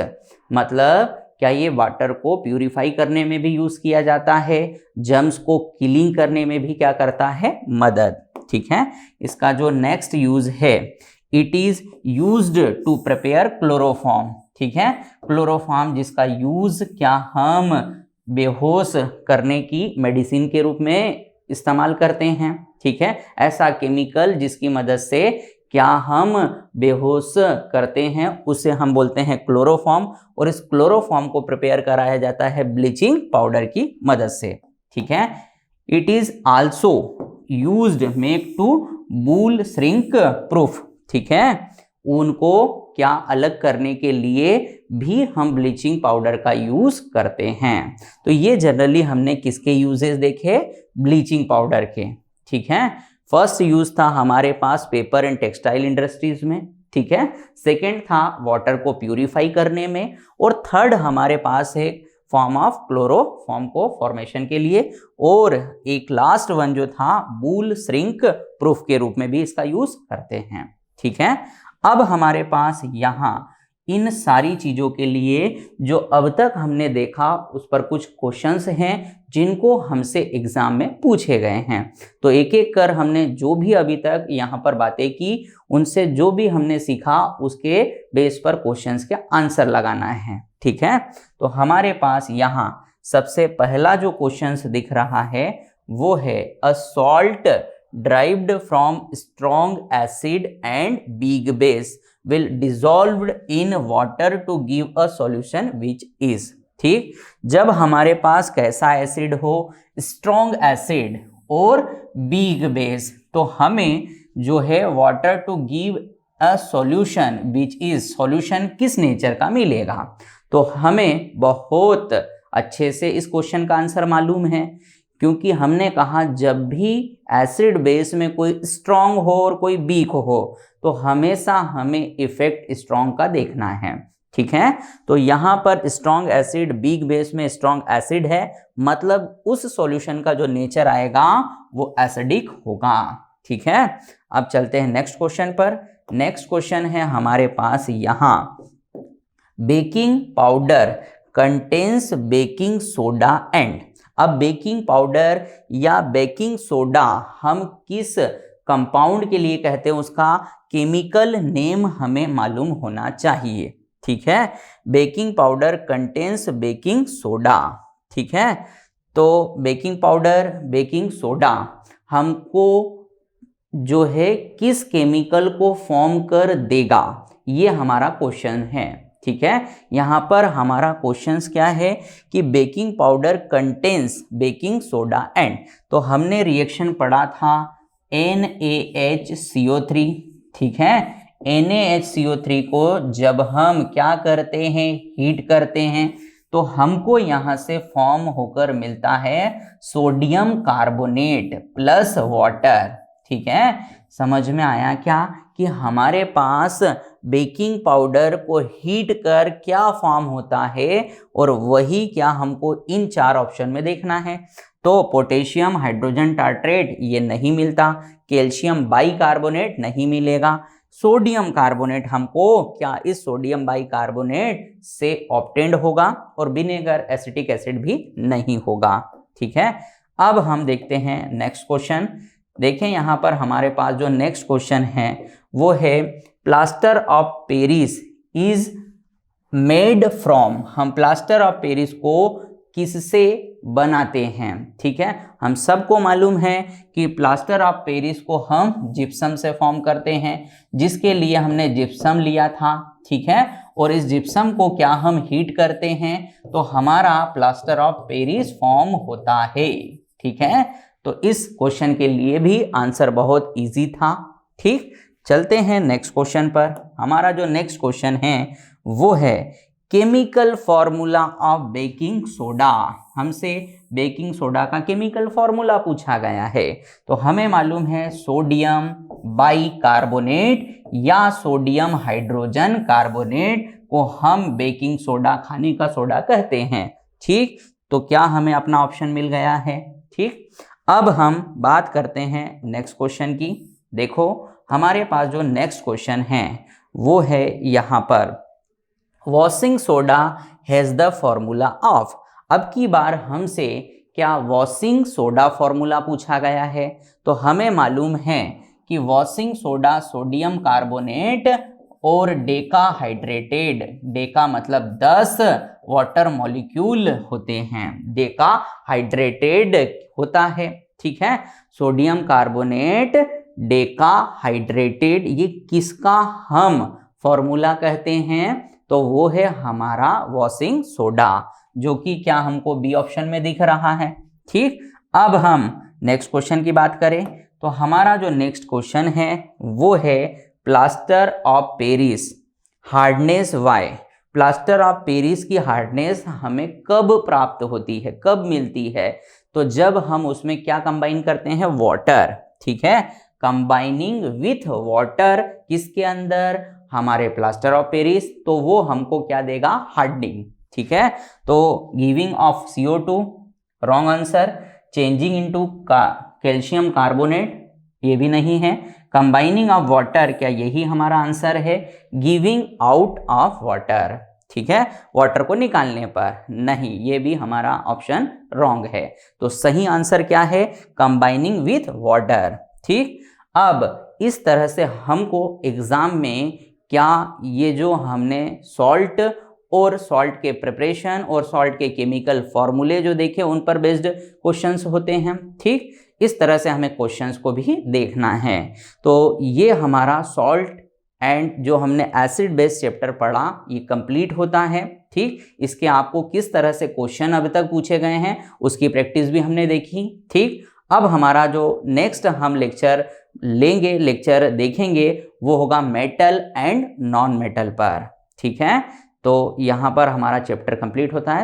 [SPEAKER 1] मतलब क्या ये वाटर को प्यूरिफाई करने में भी यूज किया जाता है, जर्म्स को किलिंग करने में भी क्या करता है? मदद। ठीक है, इसका जो नेक्स्ट यूज है, it is used to prepare chloroform. ठीक है, क्लोरोफॉर्म जिसका यूज क्या हम बेहोश करने की मेडिसिन के रूप में इस्तेमाल करते हैं। ठीक है, ऐसा केमिकल जिसकी मदद से क्या हम बेहोश करते हैं उसे हम बोलते हैं क्लोरोफॉर्म, और इस क्लोरोफॉर्म को प्रिपेयर कराया जाता है ब्लीचिंग पाउडर की मदद से। ठीक है, it is also used make to wool shrink proof. ठीक है, ऊन को क्या अलग करने के लिए भी हम ब्लीचिंग पाउडर का यूज करते हैं। तो ये जनरली हमने किसके यूजेस देखे? ब्लीचिंग पाउडर के। ठीक है, फर्स्ट यूज था हमारे पास पेपर एंड टेक्सटाइल इंडस्ट्रीज में। ठीक है, सेकेंड था वाटर को प्यूरिफाई करने में, और थर्ड हमारे पास है फॉर्म ऑफ क्लोरोफॉर्म को फॉर्मेशन के लिए, और एक लास्ट वन जो था वूल श्रिंक प्रूफ के रूप में भी इसका यूज करते हैं। ठीक है, अब हमारे पास यहाँ इन सारी चीज़ों के लिए जो अब तक हमने देखा उस पर कुछ क्वेश्चंस हैं जिनको हमसे एग्जाम में पूछे गए हैं। तो एक एक कर हमने जो भी अभी तक यहाँ पर बातें की उनसे जो भी हमने सीखा उसके बेस पर क्वेश्चंस के आंसर लगाना है। ठीक है, तो हमारे पास यहाँ सबसे पहला जो क्वेश्चंस दिख रहा है वो है a salt derived from strong acid and weak base will dissolved in water to give a solution which is। ठीक, जब हमारे पास कैसा एसिड हो? स्ट्रॉन्ग एसिड और वीक बेस, तो हमें जो है water to give a solution which is, solution किस नेचर का मिलेगा? तो हमें बहुत अच्छे से इस क्वेश्चन का आंसर मालूम है, क्योंकि हमने कहा जब भी एसिड बेस में कोई स्ट्रॉन्ग हो और कोई वीक हो तो हमेशा हमें इफेक्ट स्ट्रॉन्ग का देखना है। ठीक है, तो यहाँ पर स्ट्रॉन्ग एसिड वीक बेस में स्ट्रॉन्ग एसिड है, मतलब उस सॉल्यूशन का जो नेचर आएगा वो एसिडिक होगा। ठीक है, अब चलते हैं नेक्स्ट क्वेश्चन पर। नेक्स्ट क्वेश्चन है हमारे पास यहाँ, baking powder contains baking soda and. अब बेकिंग पाउडर या बेकिंग सोडा हम किस कंपाउंड के लिए कहते हैं उसका केमिकल नेम हमें मालूम होना चाहिए। ठीक है, baking powder contains baking soda. ठीक है, तो बेकिंग पाउडर बेकिंग सोडा हमको जो है किस केमिकल को फॉर्म कर देगा, ये हमारा क्वेश्चन है। ठीक है, यहाँ पर हमारा क्वेश्चंस क्या है कि baking powder contains baking soda and, तो हमने रिएक्शन पढ़ा था NaHCO3। ठीक है, NaHCO3 को जब हम क्या करते हैं, हीट करते हैं, तो हमको यहाँ से फॉर्म होकर मिलता है सोडियम कार्बोनेट प्लस वाटर। ठीक है, समझ में आया क्या कि हमारे पास बेकिंग पाउडर को हीट कर क्या फॉर्म होता है, और वही क्या हमको इन चार ऑप्शन में देखना है। तो पोटेशियम हाइड्रोजन टार्ट्रेट ये नहीं मिलता, कैल्शियम बाइकार्बोनेट नहीं मिलेगा, सोडियम कार्बोनेट हमको क्या इस सोडियम बाइकार्बोनेट से ऑब्टेंड होगा, और विनेगर एसिटिक एसिड भी नहीं होगा। ठीक है, अब हम देखते हैं नेक्स्ट क्वेश्चन। देखें यहाँ पर हमारे पास जो नेक्स्ट क्वेश्चन है वो है plaster of Paris is made from. हम प्लास्टर ऑफ पेरिस को किससे बनाते हैं? ठीक है, हम सबको मालूम है कि प्लास्टर ऑफ पेरिस को हम जिप्सम से फॉर्म करते हैं, जिसके लिए हमने जिप्सम लिया था। ठीक है, और इस जिप्सम को क्या हम हीट करते हैं तो हमारा प्लास्टर ऑफ पेरिस फॉर्म होता है। ठीक है, तो इस क्वेश्चन के लिए भी आंसर बहुत इजी था। ठीक, चलते हैं नेक्स्ट क्वेश्चन पर। हमारा जो नेक्स्ट क्वेश्चन है वो है chemical formula of baking soda. हमसे बेकिंग सोडा का केमिकल फॉर्मूला पूछा गया है। तो हमें मालूम है सोडियम बाइकार्बोनेट या सोडियम हाइड्रोजन कार्बोनेट को हम बेकिंग सोडा, खाने का सोडा कहते हैं। ठीक, तो क्या हमें अपना ऑप्शन मिल गया है। ठीक, अब हम बात करते हैं नेक्स्ट क्वेश्चन की। देखो हमारे पास जो नेक्स्ट क्वेश्चन है वो है यहाँ पर, washing soda has the formula of. अब की बार हमसे क्या वॉशिंग सोडा फॉर्मूला पूछा गया है। तो हमें मालूम है कि वॉशिंग सोडा सोडियम कार्बोनेट और डेका हाइड्रेटेड, डेका मतलब 10 वाटर मॉलिक्यूल होते हैं, डेका हाइड्रेटेड होता है। ठीक है, सोडियम कार्बोनेट डेका हाइड्रेटेड, ये किसका हम फॉर्मूला कहते हैं। तो वो है हमारा वॉशिंग सोडा, जो कि क्या हमको बी ऑप्शन में दिख रहा है। ठीक, अब हम नेक्स्ट क्वेश्चन की बात करें तो हमारा जो नेक्स्ट क्वेश्चन है वो है plaster of Paris hardness why. Plaster of Paris की हार्डनेस हमें कब प्राप्त होती है, कब मिलती है। तो जब हम उसमें क्या कंबाइन करते हैं, वाटर। ठीक है, कंबाइनिंग विथ वाटर किसके अंदर, हमारे प्लास्टर ऑफ पेरिस, तो वो हमको क्या देगा, हार्डनिंग। ठीक है, तो giving of CO2 wrong answer, changing into calcium carbonate ये भी नहीं है, कंबाइनिंग ऑफ वाटर क्या यही हमारा आंसर है, गिविंग आउट ऑफ वाटर। ठीक है, वाटर को निकालने पर नहीं, ये भी हमारा ऑप्शन रॉन्ग है। तो सही आंसर क्या है, कंबाइनिंग विथ वाटर। ठीक, अब इस तरह से हमको एग्जाम में क्या ये जो हमने सॉल्ट और सॉल्ट के प्रिपरेशन और सॉल्ट के केमिकल फॉर्मूले जो देखे उन पर बेस्ड क्वेश्चंस होते हैं। ठीक, इस तरह से हमें क्वेश्चंस को भी देखना है। तो ये हमारा सॉल्ट एंड जो हमने एसिड बेस चैप्टर पढ़ा ये कंप्लीट होता है। ठीक, इसके आपको किस तरह से क्वेश्चन अभी तक पूछे गए हैं उसकी प्रैक्टिस भी हमने देखी। ठीक, अब हमारा जो नेक्स्ट हम लेक्चर लेंगे, लेक्चर देखेंगे वो होगा मेटल एंड नॉन मेटल पर। ठीक है, तो यहाँ पर हमारा चैप्टर कंप्लीट होता है।